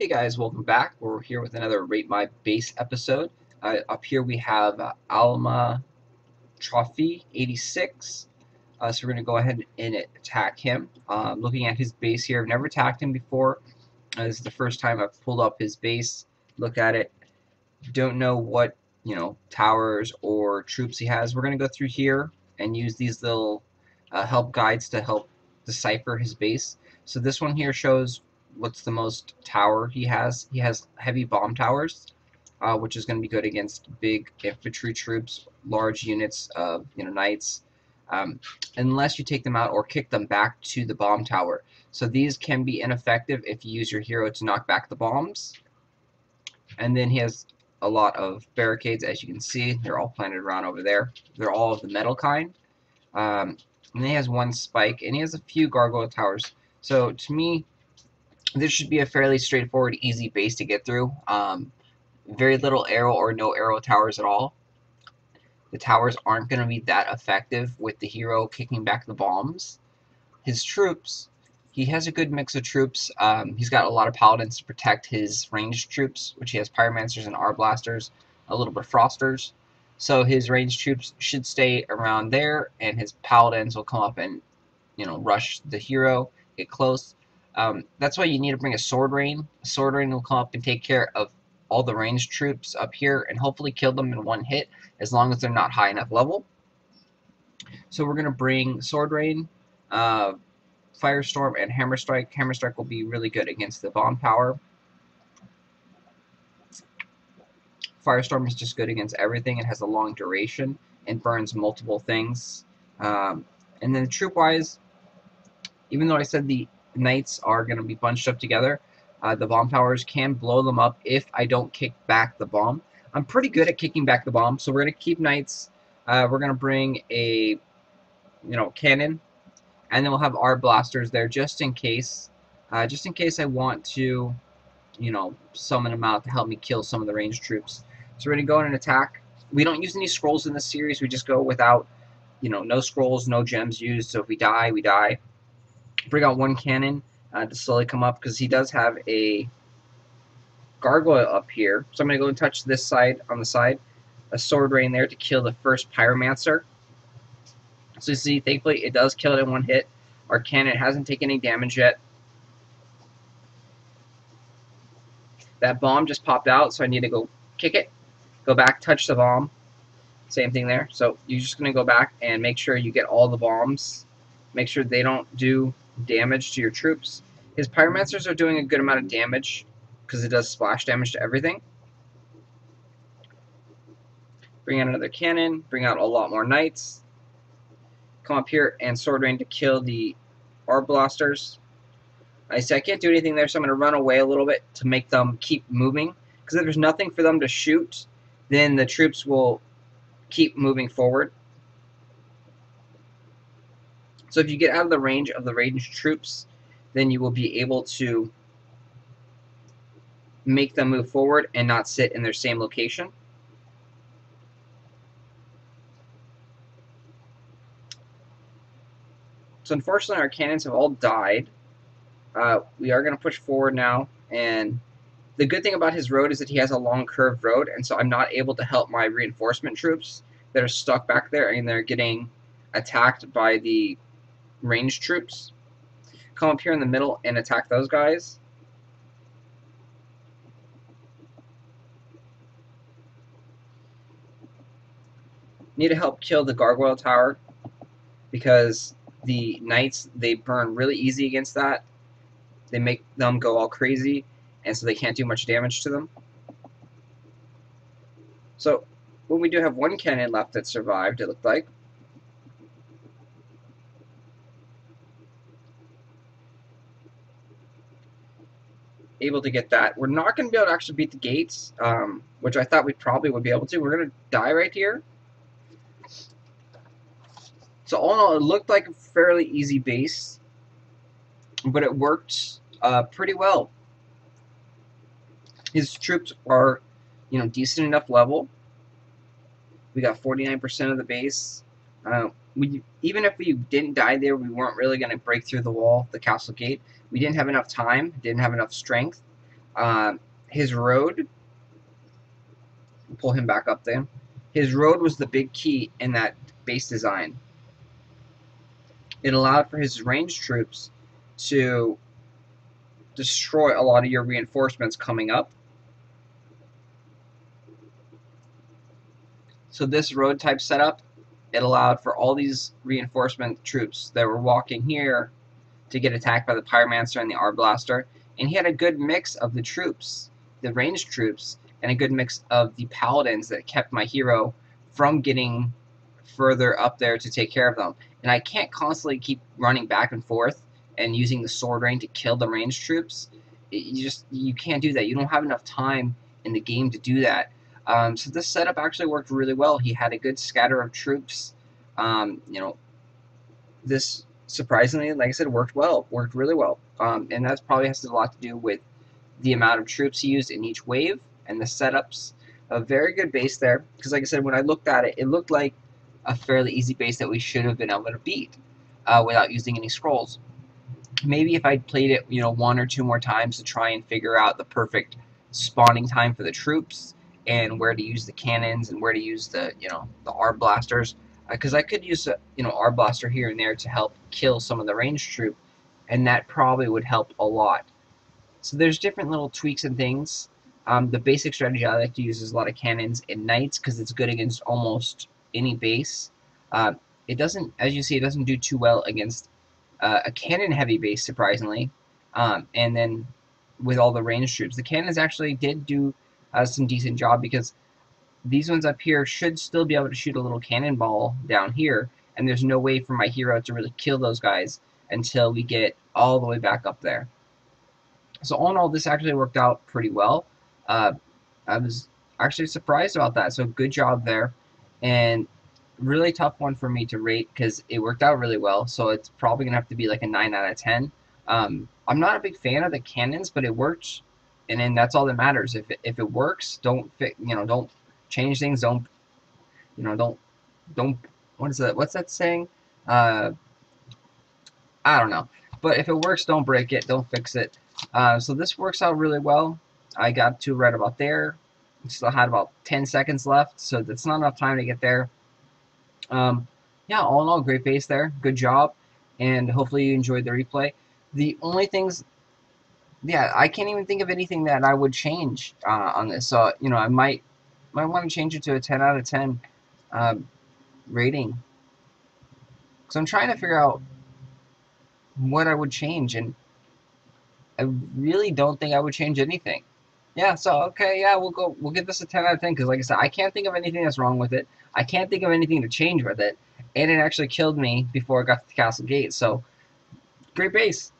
Hey guys, welcome back. We're here with another Rate My Base episode. Up here we have almatrafi86. So we're going to go ahead and attack him. Looking at his base here, I've never attacked him before. This is the first time I've pulled up his base. Look at it. Don't know what towers or troops he has. We're going to go through here and use these little help guides to help decipher his base. So this one here shows what's the most tower he has. He has heavy bomb towers, which is going to be good against big infantry troops, large units of knights, unless you take them out or kick them back to the bomb tower. So these can be ineffective if you use your hero to knock back the bombs. And then he has a lot of barricades, as you can see. They're all planted around over there. They're all of the metal kind. And then he has one spike, and he has a few gargoyle towers. So to me, this should be a fairly straightforward, easy base to get through. Very little arrow or no arrow towers at all. The towers aren't going to be that effective with the hero kicking back the bombs. His troops, he has a good mix of troops. He's got a lot of paladins to protect his ranged troops, which he has pyromancers and arblasters, a little bit of frosters. So his ranged troops should stay around there, and his paladins will come up and rush the hero, get close. That's why you need to bring a swordrain. A swordrain will come up and take care of all the ranged troops up here and hopefully kill them in one hit, as long as they're not high enough level. So we're going to bring swordrain, firestorm, and hammerstrike. Hammerstrike will be really good against the bomb tower. Firestorm is just good against everything. It has a long duration and burns multiple things. And then troop-wise, even though I said the knights are going to be bunched up together, the bomb towers can blow them up if I don't kick back the bomb. I'm pretty good at kicking back the bomb, so we're going to keep knights. We're going to bring a cannon, and then we'll have our blasters there just in case. Just in case I want to, summon them out to help me kill some of the ranged troops. So we're going to go in and attack. We don't use any scrolls in this series. We just go without, no scrolls, no gems used. So if we die, we die. Bring out one cannon to slowly come up, because he does have a gargoyle up here. So I'm going to go and touch this side on the side. A swordrain there to kill the first pyromancer. So you see, thankfully, it does kill it in one hit. Our cannon hasn't taken any damage yet. That bomb just popped out, so I need to go kick it. Go back, touch the bomb. Same thing there. So you're just going to go back and make sure you get all the bombs. Make sure they don't do damage to your troops. His pyromancers are doing a good amount of damage because it does splash damage to everything. Bring out another cannon. Bring out a lot more knights. Come up here and swordrain to kill the arblasters. I said I can't do anything there, so I'm going to run away a little bit to make them keep moving. Because if there's nothing for them to shoot, then the troops will keep moving forward. So if you get out of the range of the ranged troops, then you will be able to make them move forward and not sit in their same location. So unfortunately, our cannons have all died. We are going to push forward now, and the good thing about his road is that he has a long curved road, and so I'm not able to help my reinforcement troops that are stuck back there, and they're getting attacked by the ranged troops. Come up here in the middle and attack those guys. Need to help kill the gargoyle tower, because the knights, they burn really easy against that. They make them go all crazy, and so they can't do much damage to them. So when we do have one cannon left that survived, it looked like. Able to get that. We're not going to be able to actually beat the gates, which I thought we probably would be able to. We're going to die right here. So all in all, it looked like a fairly easy base, but it worked pretty well. His troops are, decent enough level. We got 49% of the base. Even if we didn't die there, we weren't really going to break through the wall, the castle gate. We didn't have enough time, didn't have enough strength. His road, pull him back up there. His road was the big key in that base design. It allowed for his ranged troops to destroy a lot of your reinforcements coming up. So this road type setup, it allowed for all these reinforcement troops that were walking here to get attacked by the Pyromancer and the Arblaster. And he had a good mix of the troops, the ranged troops, and a good mix of the paladins that kept my hero from getting further up there to take care of them. And I can't constantly keep running back and forth and using the swordrain to kill the ranged troops. You can't do that. You don't have enough time in the game to do that. So this setup actually worked really well. He had a good scatter of troops. This surprisingly, like I said, worked really well. And that probably has a lot to do with the amount of troops he used in each wave and the setups. A very good base there, because like I said, when I looked at it, it looked like a fairly easy base that we should have been able to beat without using any scrolls. Maybe if I'd played it, one or two more times to try and figure out the perfect spawning time for the troops and where to use the cannons and where to use the the Arblasters, because I could use a Arblaster here and there to help kill some of the ranged troop, and that probably would help a lot. So there's different little tweaks and things. The basic strategy I like to use is a lot of cannons and knights because it's good against almost any base. It doesn't, as you see, it doesn't do too well against a cannon heavy base, surprisingly. And then with all the ranged troops, the cannons actually did do some decent job, because these ones up here should still be able to shoot a little cannonball down here, and there's no way for my hero to really kill those guys until we get all the way back up there. So all in all, this actually worked out pretty well. I was actually surprised about that, so good job there. And really tough one for me to rate because it worked out really well, so it's probably gonna have to be like a 9 out of 10. I'm not a big fan of the cannons, but it worked, and then that's all that matters. If it works, don't change things. Don't what is that? What's that saying? I don't know. But if it works, don't break it. Don't fix it. So this works out really well. I got to right about there. Still had about 10 seconds left, so that's not enough time to get there. Yeah, all in all, great base there. Good job, and hopefully you enjoyed the replay. The only things, yeah, I can't even think of anything that I would change on this. So I might want to change it to a 10 out of 10 rating. So I'm trying to figure out what I would change, and I really don't think I would change anything. Yeah, so okay, yeah, we'll give this a 10 out of 10 because, like I said, I can't think of anything that's wrong with it. I can't think of anything to change with it, and it actually killed me before I got to the castle gate. So great base.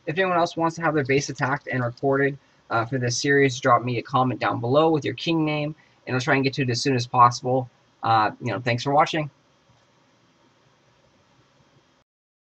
If anyone else wants to have their base attacked and recorded for this series, drop me a comment down below with your king name, and I'll try and get to it as soon as possible. Thanks for watching.